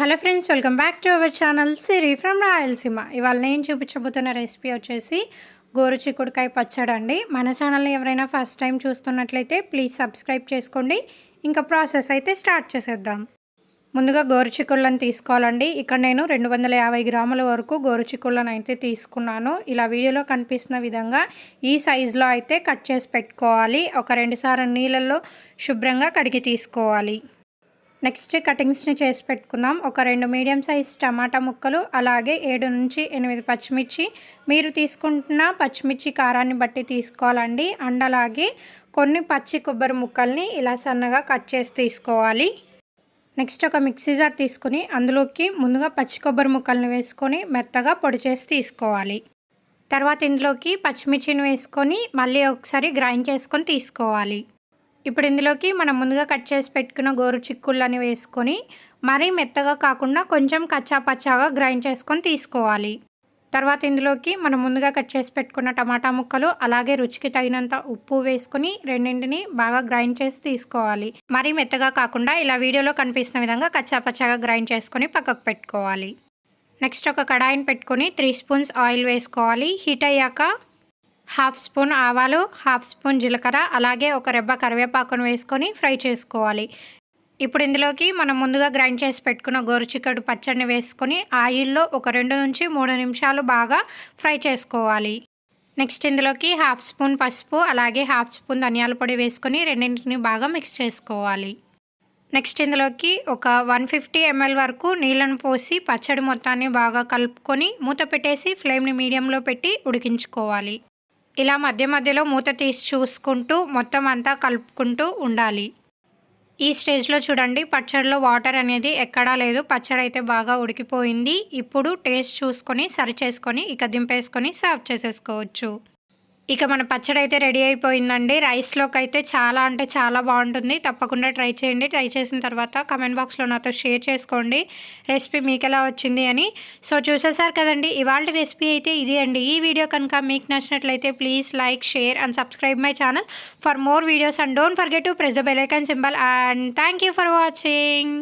Hello friends, welcome back to our channel Siri from Rayalaseema. ఇవాళ నేను చూపించబోతున్న recipe వచ్చేసి గోరుచిక్కుడుకాయ పచ్చడి అండి. మన ఛానల్ని ఎవరైనా ఫస్ట్ టైం చూస్తున్నట్లయితే ప్లీజ్ సబ్స్క్రైబ్ చేసుకోండి. ఇంకా ప్రాసెస్ అయితే స్టార్ట్ చేసేద్దాం. ముందుగా గోరుచిక్కుళ్ళని తీసుకోవాలండి. ఇక్కడ నేను 250 గ్రాముల వరకు గోరుచిక్కుళ్ళని అయితే తీసుకున్నాను. ఇలా వీడియోలో కనిపిస్తున్న విధంగా ఈ సైజులో అయితే కట్ చేసి పెట్టుకోవాలి. ఒక 2 సార్లు నీళ్ళల్లో శుభ్రంగా కడిగి తీసుకోవాలి. నెక్స్ట్ కటింగ్స్ని చేసి పెట్టుకుందాం. ఒక 2 మీడియం సైజ్ టమాటా ముక్కలు, అలాగే 7 నుంచి 8 పచ్చిమిర్చి. మీరు తీసుకుంటున్న పచ్చిమిర్చి కారాన్ని బట్టి తీసుకోవాలండి. అండ్ అలాగే కొన్ని పచ్చి కొబ్బరి ముక్కల్ని ఇలా సన్నగా కట్ చేసి తీసుకోవాలి. నెక్స్ట్ ఒక మిక్సీ జార్ తీసుకుని అందులోకి ముందుగా పచ్చి కొబ్బరి ముక్కల్ని వేసుకొని మెత్తగా పొడి చేసి తీసుకోవాలి. తర్వాత ఇందులోకి పచ్చిమిర్చిని వేసుకొని మళ్ళీ ఒకసారి గ్రైండ్ చేసుకొని తీసుకోవాలి. ఇప్పుడు ఇందులోకి మనం ముందుగా కట్ చేసి పెట్టుకున్న గోరుచిక్కుళ్ళని వేసుకొని మరీ మెత్తగా కాకుండా కొంచెం కచ్చా పచ్చాగా గ్రైండ్ చేసుకొని తీసుకోవాలి. తర్వాత ఇందులోకి మనం ముందుగా కట్ చేసి పెట్టుకున్న టమాటా ముక్కలు, అలాగే రుచికి తగినంత ఉప్పు వేసుకొని రెండింటిని బాగా గ్రైండ్ చేసి తీసుకోవాలి. మరీ మెత్తగా కాకుండా ఇలా వీడియోలో కనిపిస్తున్న విధంగా కచ్చా పచ్చాగా గ్రైండ్ చేసుకొని పక్కకు పెట్టుకోవాలి. నెక్స్ట్ ఒక కడాయిని పెట్టుకొని 3 స్పూన్స్ ఆయిల్ వేసుకోవాలి. హీట్ అయ్యాక 1/2 స్పూన్ ఆవాలు, 1/2 స్పూన్ జీలకర్ర, అలాగే ఒక రెబ్బ కరివేపాకును వేసుకొని ఫ్రై చేసుకోవాలి. ఇప్పుడు ఇందులోకి మనం ముందుగా గ్రైండ్ చేసి పెట్టుకున్న గోరుచిక్కుడు పచ్చడిని వేసుకొని ఆయిల్లో ఒక 2 నుంచి 3 నిమిషాలు బాగా ఫ్రై చేసుకోవాలి. నెక్స్ట్ ఇందులోకి 1/2 స్పూన్ పసుపు, అలాగే 1/2 స్పూన్ ధనియాల పొడి వేసుకొని రెండింటిని బాగా మిక్స్ చేసుకోవాలి. నెక్స్ట్ ఇందులోకి ఒక 150 ml వరకు నీళ్ళను పోసి పచ్చడి మొత్తాన్ని బాగా కలుపుకొని మూత పెట్టేసి ఫ్లేమ్ని మీడియంలో పెట్టి ఉడికించుకోవాలి. ఇలా మధ్య మధ్యలో మూత తీసి చూసుకుంటూ మొత్తం అంతా కలుపుకుంటూ ఉండాలి. ఈ స్టేజ్లో చూడండి, పచ్చడిలో వాటర్ అనేది ఎక్కడా లేదు. పచ్చడి అయితే బాగా ఉడికిపోయింది. ఇప్పుడు టేస్ట్ చూసుకొని సరి చేసుకొని ఇక దింపేసుకొని సర్వ్ చేసేసుకోవచ్చు. ఇక మన పచ్చడి అయితే రెడీ అయిపోయిందండి. రైస్లోకి అయితే చాలా అంటే చాలా బాగుంటుంది. తప్పకుండా ట్రై చేయండి. ట్రై చేసిన తర్వాత కమెంట్ బాక్స్లో నాతో షేర్ చేసుకోండి రెసిపీ మీకు ఎలా వచ్చింది అని. సో చూసేసారు కదండి, ఇవాళ రెసిపీ అయితే ఇది అండి. ఈ వీడియో కనుక మీకు నచ్చినట్లయితే please like, share and subscribe my channel for more videos and don't forget to press the bell icon symbol. And thank you for watching.